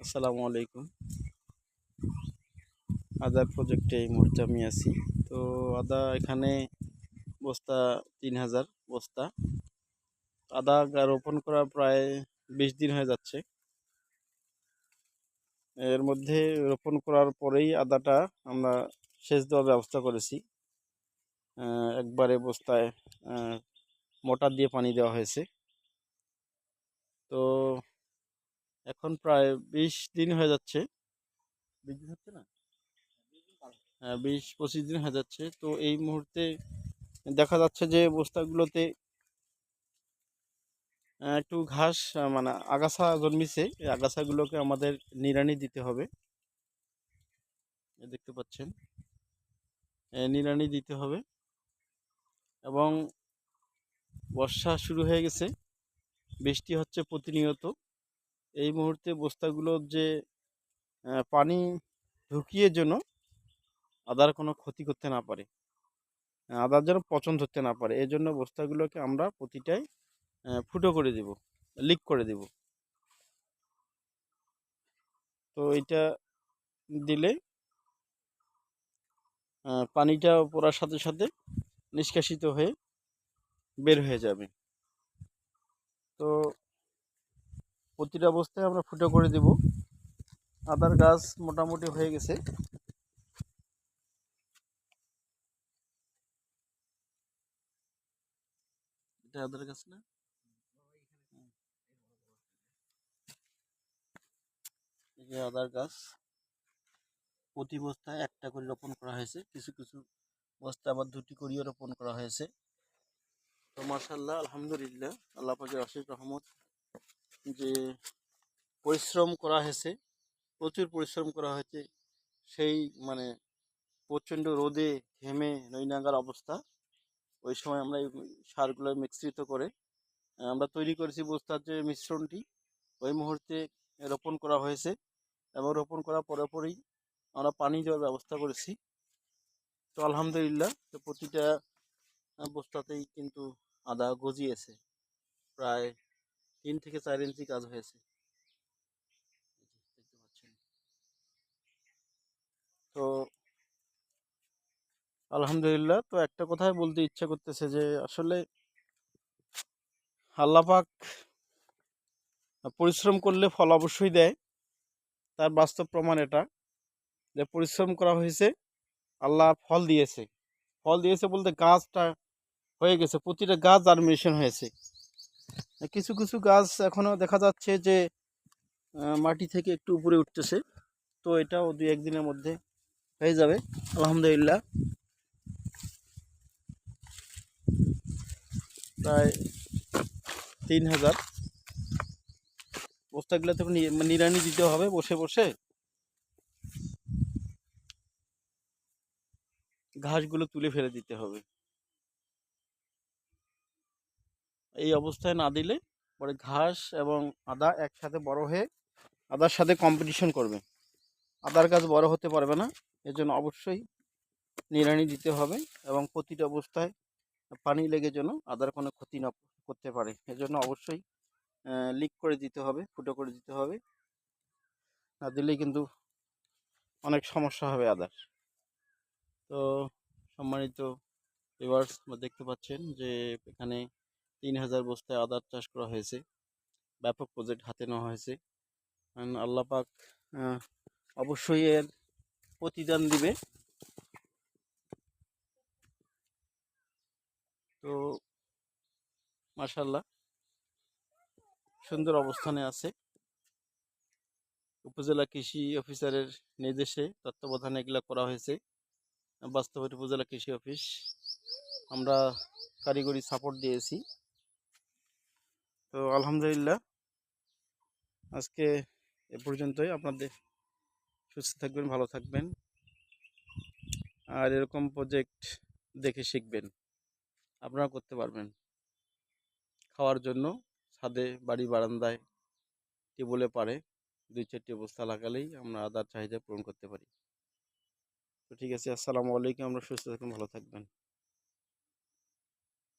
আসসালামু আলাইকুম। আদার প্রজেক্টে এই মুহূর্তে আমি আছি। তো আদা এখানে বস্তা ৩,০০০ বস্তা। আদা রোপণ করা প্রায় ২০ দিন হয়ে যাচ্ছে। এর মধ্যে রোপণ করার পরেই আদাটা আমরা সেচ দেওয়ার ব্যবস্থা করেছি। একবারে বস্তায় মোটর দিয়ে পানি দেওয়া হয়েছে। তো এখন প্রায় ২০ দিন হয়ে যাচ্ছে। ২০ দিন হচ্ছে না? ২০-২৫ দিন হয়ে যাচ্ছে। তো এই মুহূর্তে দেখা যাচ্ছে যে বস্তাগুলোতে একটু ঘাস মানে আগাছা জন্মিছে। এই আগাছাগুলোকে আমাদের নিড়ানি দিতে হবে। দেখতে পাচ্ছেন, নিড়ানি দিতে হবে। এবং বর্ষা শুরু হয়ে গেছে, বৃষ্টি হচ্ছে প্রতিনিয়ত। এই মুহূর্তে বস্তাগুলোর যে পানি ঢুকিয়ে যেন আদার কোনো ক্ষতি করতে না পারে, আদার যেন পচন ধরতে না পারে, এই জন্য বস্তাগুলোকে আমরা প্রতিটাই ফুটো করে দেব, লিক করে দেব। তো এটা দিলে পানিটা পড়ার সাথে সাথে নিষ্কাশিত হয়ে বের হয়ে যাবে। তো প্রতিটা বস্তায় আমরা ফুটো করে দেব। আদার গাছ মোটামুটি হয়ে গেছে। এটা আদার গাছ না? এই যে আদার গাছ, প্রতি বস্তায় একটা করে রোপণ করা হয়েছে। কিছু কিছু বস্তা আবার দুটি করেও রোপণ করা হয়েছে। তো মাশাআল্লাহ, আলহামদুলিল্লাহ, আল্লাহ পাকের অশেষ রহমত যে পরিশ্রম করা হয়েছে, প্রচুর পরিশ্রম করা হয়েছে। সেই মানে প্রচণ্ড রোদে ঘেমে নৈনাঙ্গার অবস্থা। ওই সময় আমরা এই সারগুলো মিশ্রিত করে আমরা তৈরি করেছি বস্তার যে মিশ্রণটি, ওই মুহূর্তে রোপণ করা হয়েছে। এবং রোপণ করার পরেই আমরা পানি দেওয়ার ব্যবস্থা করেছি। তো আলহামদুলিল্লাহ, তো প্রতিটা বস্তাতেই কিন্তু আদা গজিয়েছে। প্রায় 3 থেকে 4 ইঞ্চি কাজ হয়েছে, দেখতে পাচ্ছেন। তো আলহামদুলিল্লাহ, তো একটা কথাই বলতে ইচ্ছা করতেছে যে আসলে আল্লাহ পাক পরিশ্রম করলে ফল অবশ্যই দেয়। তার বাস্তব প্রমাণ এটা, যে পরিশ্রম করা হয়েছে, আল্লাহ ফল দিয়েছে। ফল দিয়েছে বলতে গাছটা হয়ে গেছে, প্রতিটা গাছ জার্মিনেশন হয়েছে। কিছু কিছু গাছ এখনও দেখা যাচ্ছে যে মাটি থেকে একটু উপরে উঠতেছে। তো এটাও 2-1 দিনের মধ্যে হয়ে যাবে আলহামদুলিল্লাহ। প্রায় 3,000 বস্তাগুলো তখন নিড়ানি দিতে হবে বসে বসে। ঘাসগুলো তুলে ফেলে দিতে হবে। এই অবস্থায় না দিলে পরে ঘাস এবং আদা একসাথে বড় হয়ে আদার সাথে কম্পিটিশন করবে, আদার গাছ বড় হতে পারবে না। এজন্য অবশ্যই নিড়ানি দিতে হবে এবং প্রতিটা অবস্থায় পানি লেগে যেন আদার কোনো ক্ষতি না করতে পারে, এজন্য অবশ্যই লিক করে দিতে হবে, ফুটো করে দিতে হবে। না দিলেই কিন্তু অনেক সমস্যা হবে আদার। তো সম্মানিত ভিউয়ার্স, দেখতে পাচ্ছেন যে এখানে 3,000 বস্তায় আদার চাষ করা হয়েছে। ব্যাপক প্রজেক্ট হাতে নেওয়া হয়েছে। আল্লাহ পাক অবশ্যই এর প্রতিদান দিবে। তো মাশাআল্লাহ, সুন্দর অবস্থানে আছে। উপজেলা কৃষি অফিসারের নির্দেশে তত্ত্বাবধানে এগুলো করা হয়েছে। বাস্তবের উপজেলা কৃষি অফিস, আমরা কারিগরি সাপোর্ট দিয়েছি। তো আলহামদুলিল্লাহ, আজকে এ পর্যন্তই। আপনাদের সুস্থ থাকবেন, ভালো থাকবেন, আর এরকম প্রজেক্ট দেখে শিখবেন। আপনারা করতে পারবেন। খাওয়ার জন্য ছাদে, বাড়ি বারান্দায়, টেবলে পারে 2-4টি বস্তা লাগালেই আমরা আদার চাহিদা পূরণ করতে পারি। তো ঠিক আছে, আসসালামু আলাইকুম। আমরা সুস্থ থাকবেন, ভালো থাকবেন।